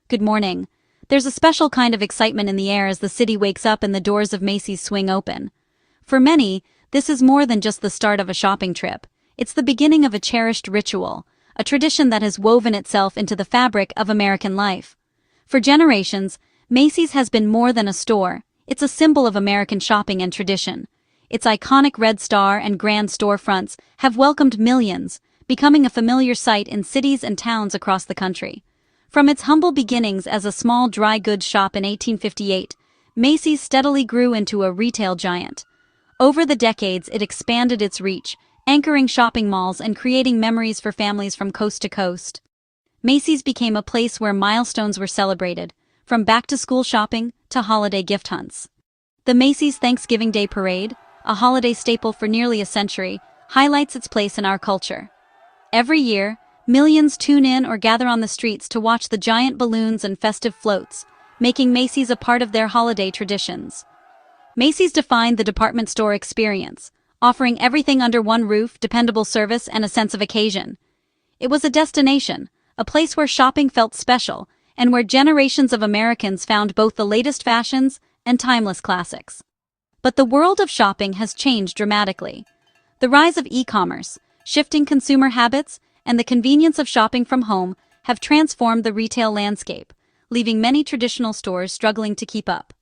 Good morning. There's a special kind of excitement in the air as the city wakes up and the doors of Macy's swing open. For many, this is more than just the start of a shopping trip. It's the beginning of a cherished ritual, a tradition that has woven itself into the fabric of American life. For generations, Macy's has been more than a store. It's a symbol of American shopping and tradition. Its iconic red star and grand storefronts have welcomed millions, becoming a familiar sight in cities and towns across the country. From its humble beginnings as a small dry goods shop in 1858, Macy's steadily grew into a retail giant. Over the decades, it expanded its reach, anchoring shopping malls and creating memories for families from coast to coast. Macy's became a place where milestones were celebrated, from back-to-school shopping to holiday gift hunts. The Macy's Thanksgiving Day Parade, a holiday staple for nearly a century, highlights its place in our culture. Every year, millions tune in or gather on the streets to watch the giant balloons and festive floats, making Macy's a part of their holiday traditions. Macy's defined the department store experience, offering everything under one roof, dependable service, and a sense of occasion. It was a destination, a place where shopping felt special, and where generations of Americans found both the latest fashions and timeless classics. But the world of shopping has changed dramatically. The rise of e-commerce, shifting consumer habits, and the convenience of shopping from home have transformed the retail landscape, leaving many traditional stores struggling to keep up.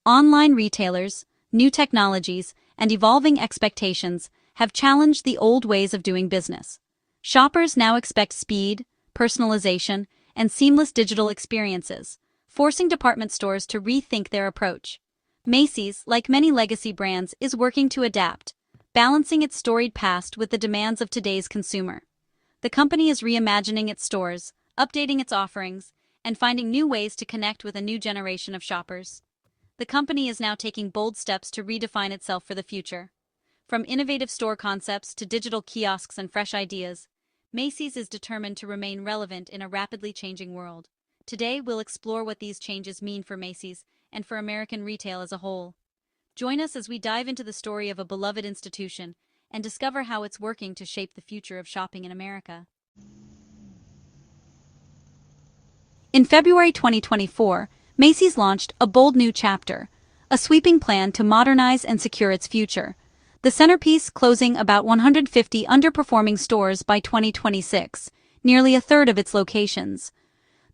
Online retailers, new technologies, and evolving expectations have challenged the old ways of doing business. Shoppers now expect speed, personalization, and seamless digital experiences, forcing department stores to rethink their approach. Macy's, like many legacy brands, is working to adapt, balancing its storied past with the demands of today's consumer. The company is reimagining its stores, updating its offerings, and finding new ways to connect with a new generation of shoppers. The company is now taking bold steps to redefine itself for the future. From innovative store concepts to digital kiosks and fresh ideas, Macy's is determined to remain relevant in a rapidly changing world. Today, we'll explore what these changes mean for Macy's and for American retail as a whole. Join us as we dive into the story of a beloved institution and discover how it's working to shape the future of shopping in America. In February 2024, Macy's launched a bold new chapter, a sweeping plan to modernize and secure its future. The centerpiece closing about 150 underperforming stores by 2026, nearly a third of its locations.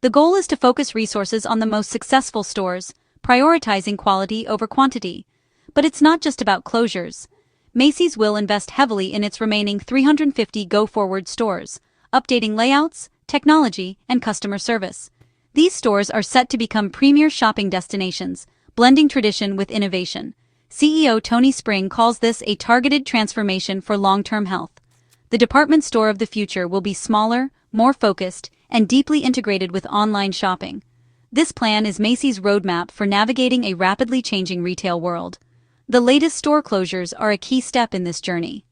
The goal is to focus resources on the most successful stores, prioritizing quality over quantity. But it's not just about closures. Macy's will invest heavily in its remaining 350 go-forward stores, updating layouts, technology, and customer service. These stores are set to become premier shopping destinations, blending tradition with innovation. CEO Tony Spring calls this a targeted transformation for long-term health. The department store of the future will be smaller, more focused, and deeply integrated with online shopping. This plan is Macy's roadmap for navigating a rapidly changing retail world. The latest store closures are a key step in this journey.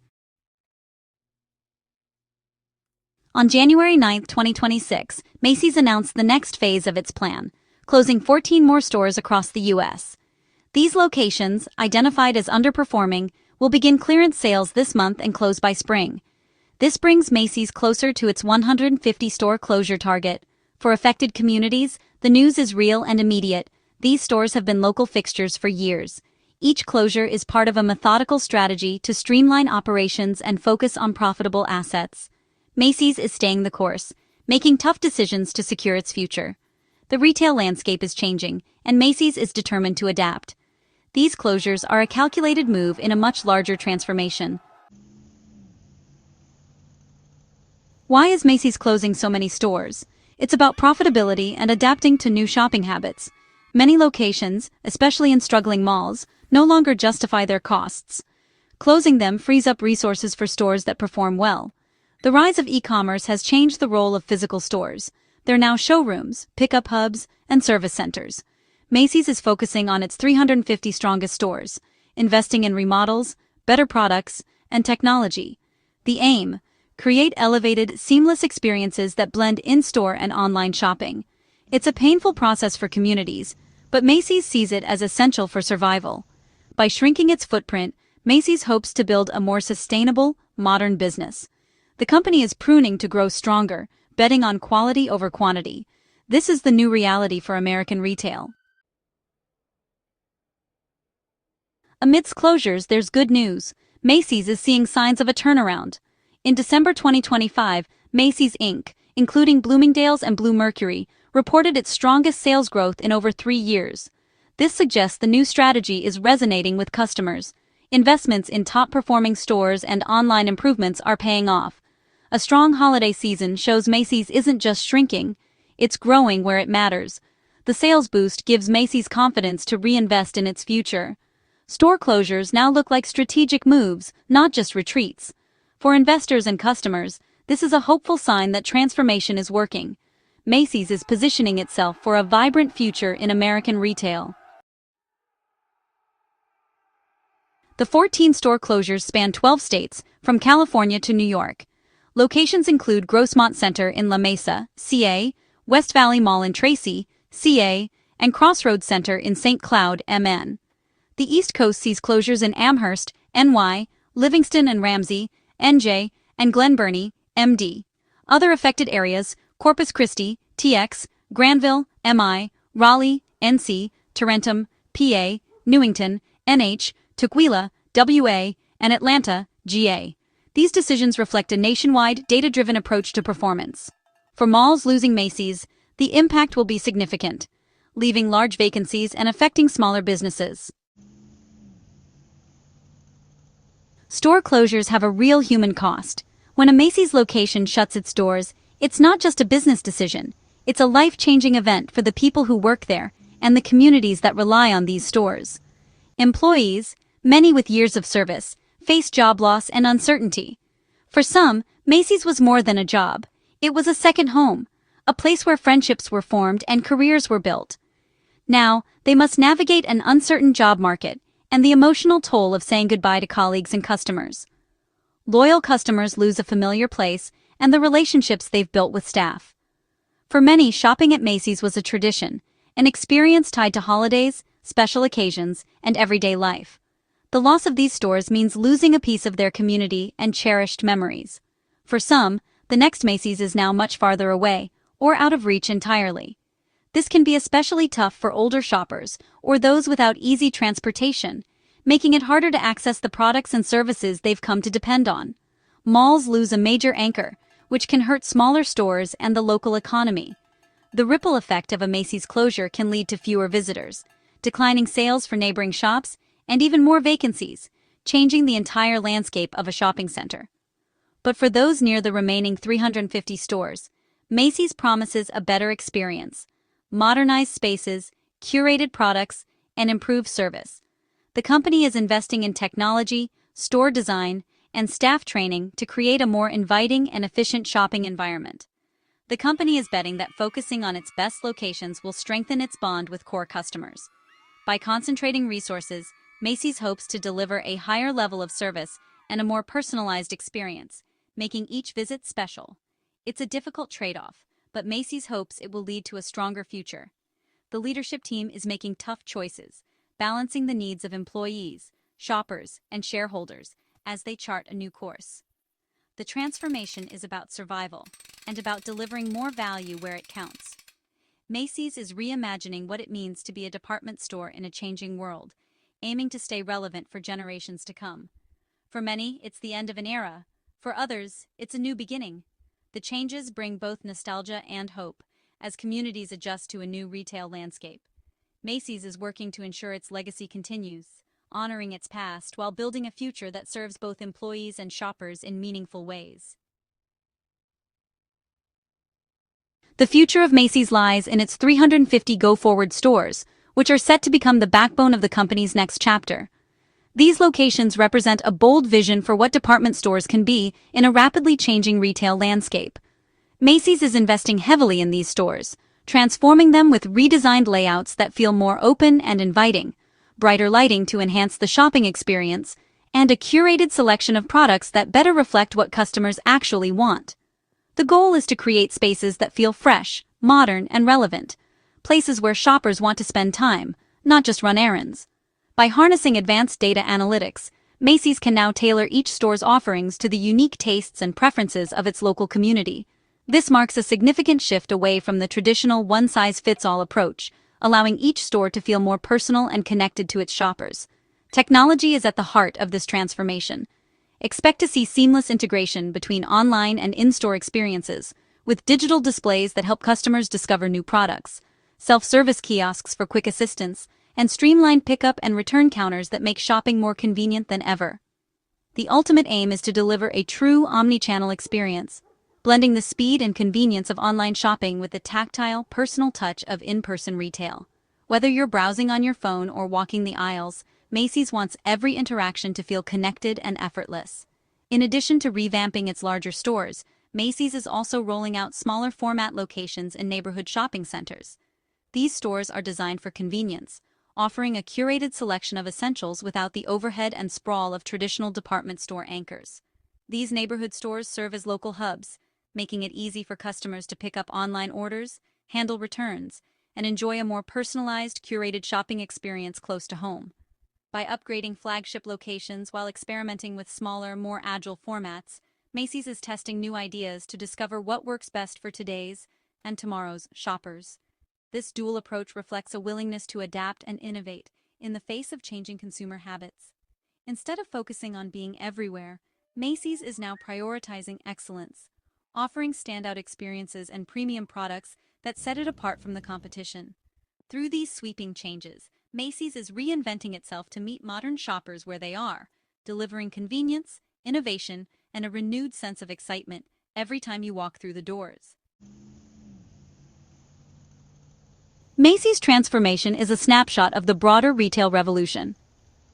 On January 9, 2026, Macy's announced the next phase of its plan, closing 14 more stores across the U.S. These locations, identified as underperforming, will begin clearance sales this month and close by spring. This brings Macy's closer to its 150-store closure target. For affected communities, the news is real and immediate. These stores have been local fixtures for years. Each closure is part of a methodical strategy to streamline operations and focus on profitable assets. Macy's is staying the course, making tough decisions to secure its future. The retail landscape is changing, and Macy's is determined to adapt. These closures are a calculated move in a much larger transformation. Why is Macy's closing so many stores? It's about profitability and adapting to new shopping habits. Many locations, especially in struggling malls, no longer justify their costs. Closing them frees up resources for stores that perform well. The rise of e-commerce has changed the role of physical stores. They're now showrooms, pickup hubs, and service centers. Macy's is focusing on its 350 strongest stores, investing in remodels, better products, and technology. The aim: create elevated, seamless experiences that blend in-store and online shopping. It's a painful process for communities, but Macy's sees it as essential for survival. By shrinking its footprint, Macy's hopes to build a more sustainable, modern business. The company is pruning to grow stronger, betting on quality over quantity. This is the new reality for American retail. Amidst closures, there's good news. Macy's is seeing signs of a turnaround. In December 2025, Macy's Inc., including Bloomingdale's and Bluemercury, reported its strongest sales growth in over 3 years. This suggests the new strategy is resonating with customers. Investments in top-performing stores and online improvements are paying off. A strong holiday season shows Macy's isn't just shrinking, it's growing where it matters. The sales boost gives Macy's confidence to reinvest in its future. Store closures now look like strategic moves, not just retreats. For investors and customers, this is a hopeful sign that transformation is working. Macy's is positioning itself for a vibrant future in American retail. The 14 store closures span 12 states, from California to New York. Locations include Grossmont Center in La Mesa, CA, West Valley Mall in Tracy, CA, and Crossroads Center in St. Cloud, MN. The East Coast sees closures in Amherst, NY, Livingston and Ramsey, NJ, and Glen Burnie, MD. Other affected areas: Corpus Christi, TX, Granville, MI, Raleigh, NC, Tarentum, PA, Newington, NH, Tukwila, WA, and Atlanta, GA. These decisions reflect a nationwide, data-driven approach to performance. For malls losing Macy's, the impact will be significant, leaving large vacancies and affecting smaller businesses. Store closures have a real human cost. When a Macy's location shuts its doors, it's not just a business decision, it's a life-changing event for the people who work there and the communities that rely on these stores. Employees, many with years of service, face job loss and uncertainty. For some, Macy's was more than a job. It was a second home, a place where friendships were formed and careers were built. Now, they must navigate an uncertain job market and the emotional toll of saying goodbye to colleagues and customers. Loyal customers lose a familiar place and the relationships they've built with staff. For many, shopping at Macy's was a tradition, an experience tied to holidays, special occasions, and everyday life. The loss of these stores means losing a piece of their community and cherished memories. For some, the next Macy's is now much farther away, or out of reach entirely. This can be especially tough for older shoppers or those without easy transportation, making it harder to access the products and services they've come to depend on. Malls lose a major anchor, which can hurt smaller stores and the local economy. The ripple effect of a Macy's closure can lead to fewer visitors, declining sales for neighboring shops, and even more vacancies, changing the entire landscape of a shopping center. But for those near the remaining 350 stores, Macy's promises a better experience: modernized spaces, curated products, and improved service. The company is investing in technology, store design, and staff training to create a more inviting and efficient shopping environment. The company is betting that focusing on its best locations will strengthen its bond with core customers. By concentrating resources, Macy's hopes to deliver a higher level of service and a more personalized experience, making each visit special. It's a difficult trade-off, but Macy's hopes it will lead to a stronger future. The leadership team is making tough choices, balancing the needs of employees, shoppers, and shareholders as they chart a new course. The transformation is about survival and about delivering more value where it counts. Macy's is reimagining what it means to be a department store in a changing world, aiming to stay relevant for generations to come. For many, it's the end of an era. For others, it's a new beginning. The changes bring both nostalgia and hope as communities adjust to a new retail landscape. Macy's is working to ensure its legacy continues, honoring its past while building a future that serves both employees and shoppers in meaningful ways. The future of Macy's lies in its 350 go-forward stores, which are set to become the backbone of the company's next chapter. These locations represent a bold vision for what department stores can be in a rapidly changing retail landscape. Macy's is investing heavily in these stores, transforming them with redesigned layouts that feel more open and inviting, brighter lighting to enhance the shopping experience, and a curated selection of products that better reflect what customers actually want. The goal is to create spaces that feel fresh, modern, and relevant, places where shoppers want to spend time, not just run errands. By harnessing advanced data analytics, Macy's can now tailor each store's offerings to the unique tastes and preferences of its local community. This marks a significant shift away from the traditional one-size-fits-all approach, allowing each store to feel more personal and connected to its shoppers. Technology is at the heart of this transformation. Expect to see seamless integration between online and in-store experiences, with digital displays that help customers discover new products, self-service kiosks for quick assistance, and streamlined pickup and return counters that make shopping more convenient than ever. The ultimate aim is to deliver a true omni-channel experience, blending the speed and convenience of online shopping with the tactile, personal touch of in-person retail. Whether you're browsing on your phone or walking the aisles, Macy's wants every interaction to feel connected and effortless. In addition to revamping its larger stores, Macy's is also rolling out smaller format locations in neighborhood shopping centers. These stores are designed for convenience, offering a curated selection of essentials without the overhead and sprawl of traditional department store anchors. These neighborhood stores serve as local hubs, making it easy for customers to pick up online orders, handle returns, and enjoy a more personalized, curated shopping experience close to home. By upgrading flagship locations while experimenting with smaller, more agile formats, Macy's is testing new ideas to discover what works best for today's and tomorrow's shoppers. This dual approach reflects a willingness to adapt and innovate in the face of changing consumer habits. Instead of focusing on being everywhere, Macy's is now prioritizing excellence, offering standout experiences and premium products that set it apart from the competition. Through these sweeping changes, Macy's is reinventing itself to meet modern shoppers where they are, delivering convenience, innovation, and a renewed sense of excitement every time you walk through the doors. Macy's transformation is a snapshot of the broader retail revolution.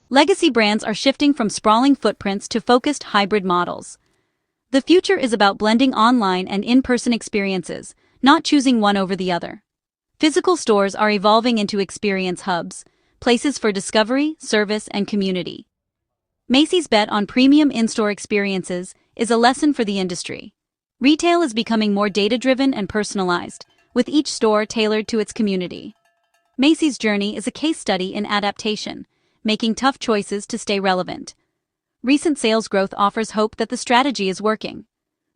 Legacy brands are shifting from sprawling footprints to focused hybrid models. The future is about blending online and in-person experiences, not choosing one over the other. Physical stores are evolving into experience hubs, places for discovery, service, and community. Macy's bet on premium in-store experiences is a lesson for the industry. Retail is becoming more data-driven and personalized, with each store tailored to its community. Macy's journey is a case study in adaptation, making tough choices to stay relevant. Recent sales growth offers hope that the strategy is working.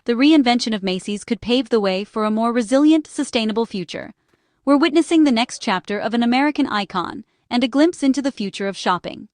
The reinvention of Macy's could pave the way for a more resilient, sustainable future. We're witnessing the next chapter of an American icon and a glimpse into the future of shopping.